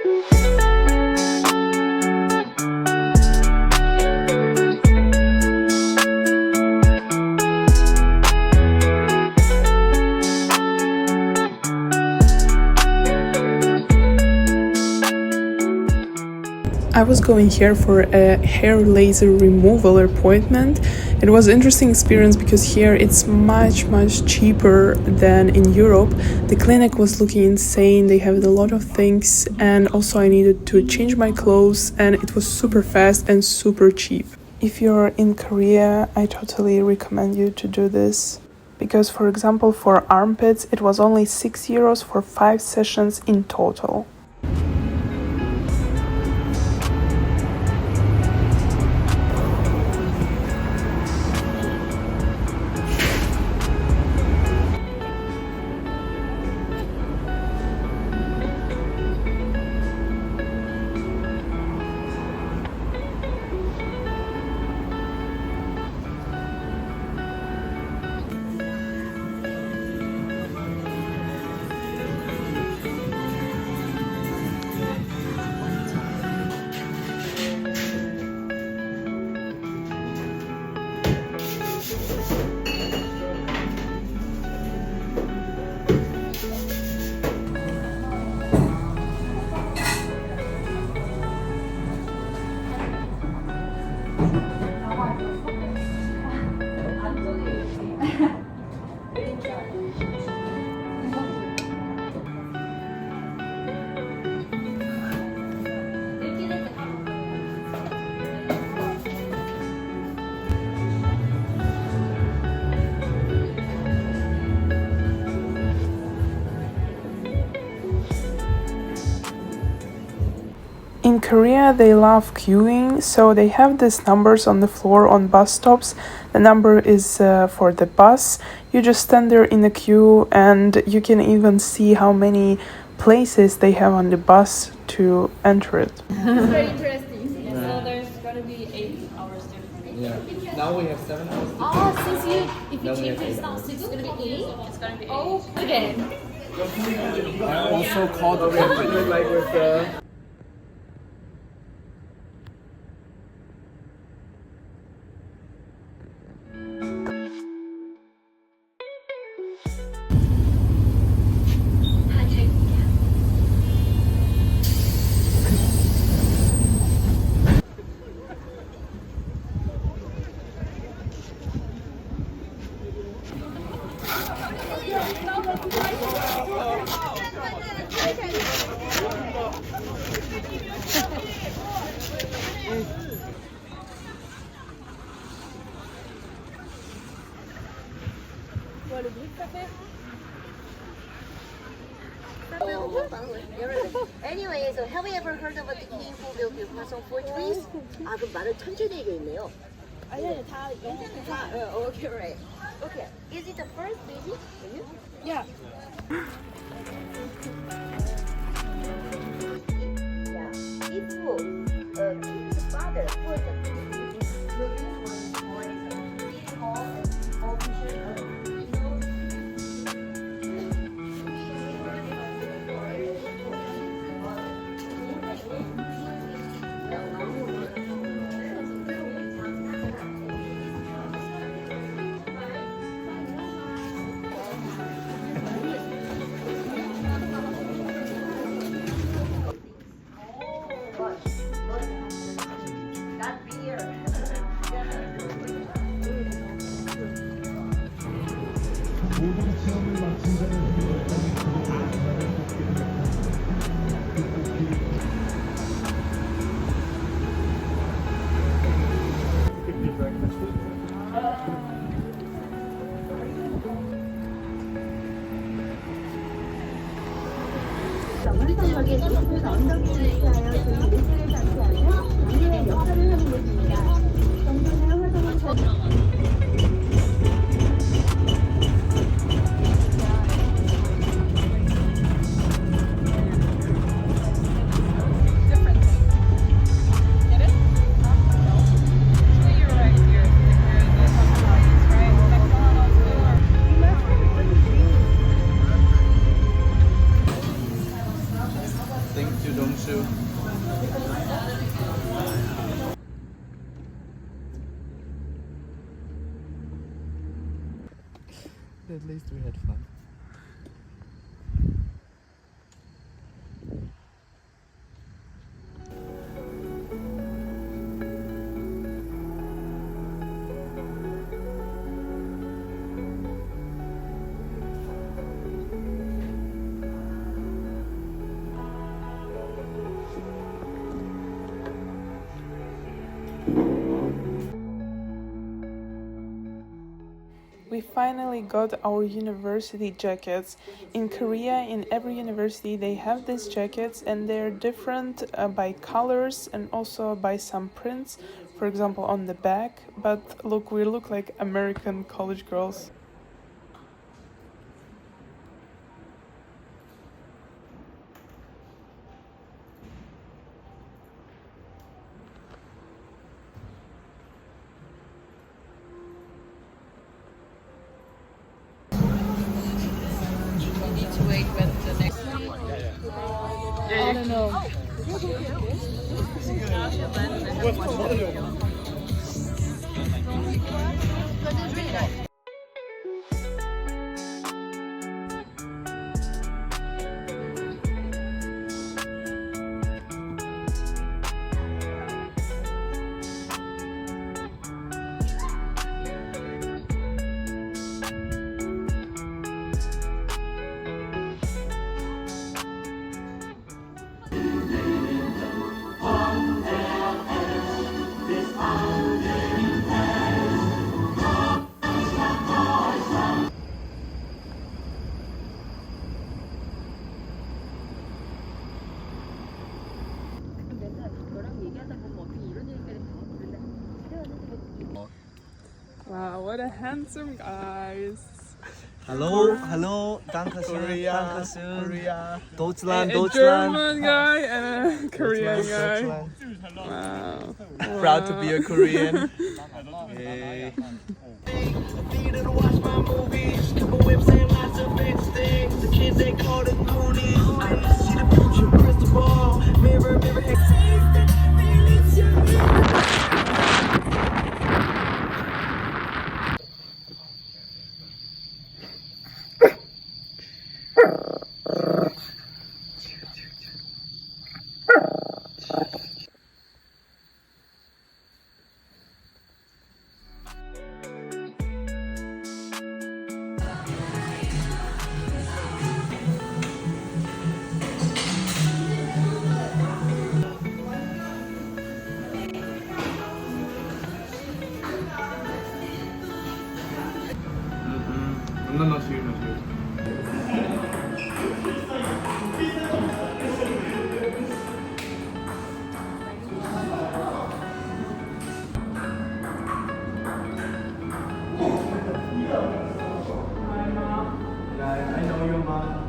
I was going here for a hair laser removal appointment. It was an interesting experience because here it's much cheaper than in Europe. The clinic was looking insane, they have a lot of things, and also I needed to change my clothes, and it was super fast and super cheap. If you're in Korea, I totally recommend you to do this. Because for example, for armpits, it was only 6 euros for 5 sessions in total. In Korea, they love queuing, so they have these numbers on the floor on bus stops. The number is for the bus. You just stand there in the queue, and you can even see how many places they have on the bus to enter it. It's very interesting. Yeah. So there's going to be 8 hours difference. Yeah. Now we have 7 hours. Oh, if you change it now, 6 it's going to be 8. It's going to be 8. Oh, again. I also called the like with the. Anyway, so have you ever heard of the king who built the Hwaseong Fortress? 아, 그 말을 천천히 얘기했네요. 아니, 다 okay, right. Okay, is it the first baby? Yeah. Yeah. If king's father was the king was born in Hall and official. 오른쪽에 높은 언덕이 위치하여 저희 일대를 장치하며 미래의 역할을 하는 곳입니다. 정부는 활동을 Thank to Dongsu. At least we had fun. We finally got our university jackets. In Korea, in every university, they have these jackets and they're different by colors and also by some prints, for example, on the back. But look, we look like American college girls. I don't know. Wow, what a handsome guys. Hello, Dankeschön, Korea, Dankeschön. Korea. Deutschland, A Deutschland. German guy and a Korean guy. Deutschland. Wow. Proud to be a Korean. Hey. No, no, I know your mom.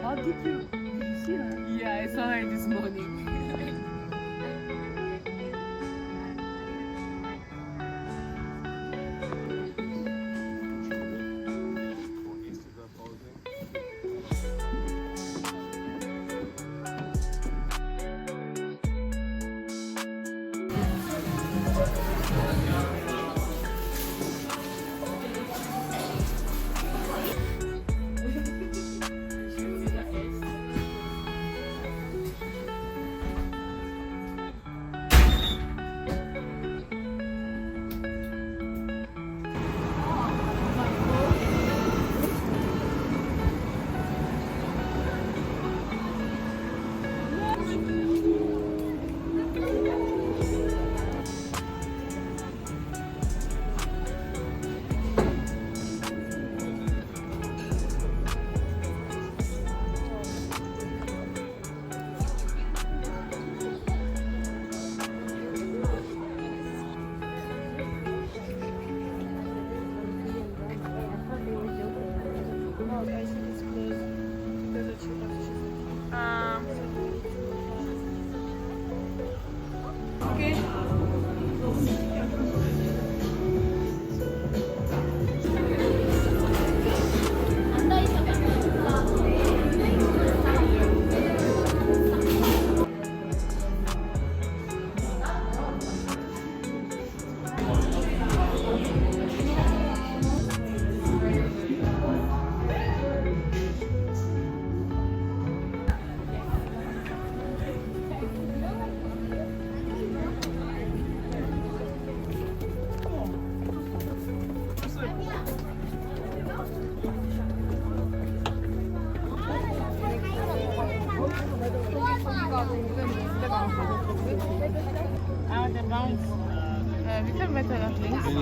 How did you see her? Yeah, I saw her this morning.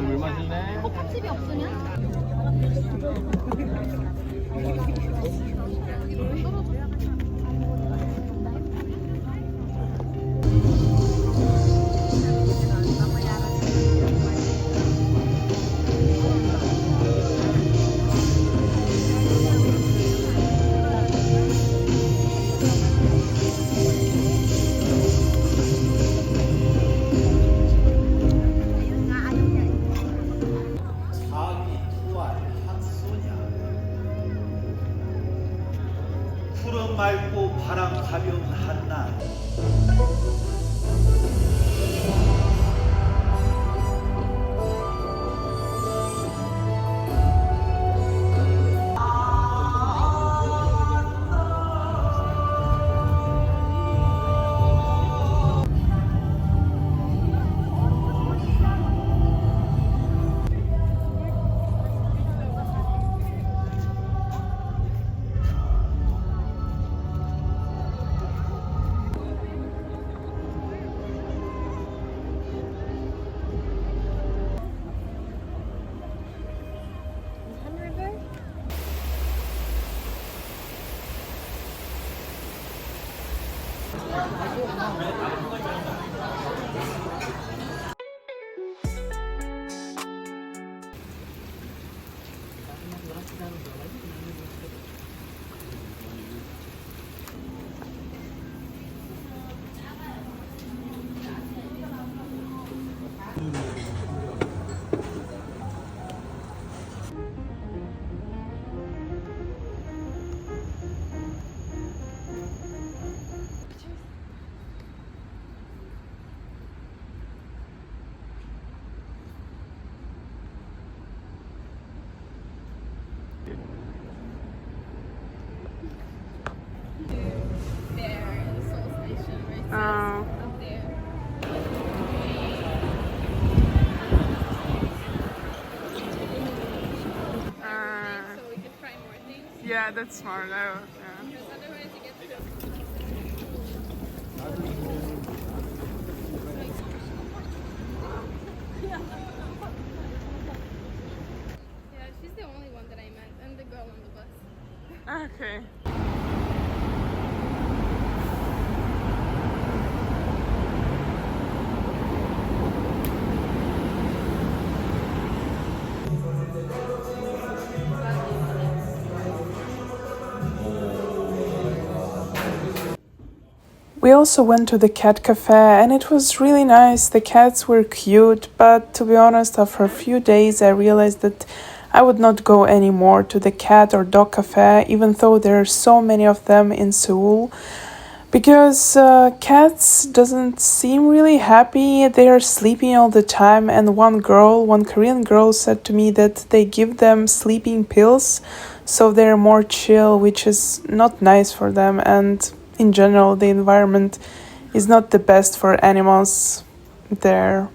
물 마실래? 컵집이 없으면? 푸른 맑고 바람 가벼운 한낮 Yeah, that's smart. Yeah. Yeah, she's the only one that I met, and the girl on the bus. Okay. We also went to the cat cafe and it was really nice. The cats were cute, but to be honest, after a few days I realized that I would not go anymore to the cat or dog cafe, even though there are so many of them in Seoul. Because cats doesn't seem really happy. They are sleeping all the time, and one Korean girl said to me that they give them sleeping pills so they're more chill, which is not nice for them, and in general the environment is not the best for animals there.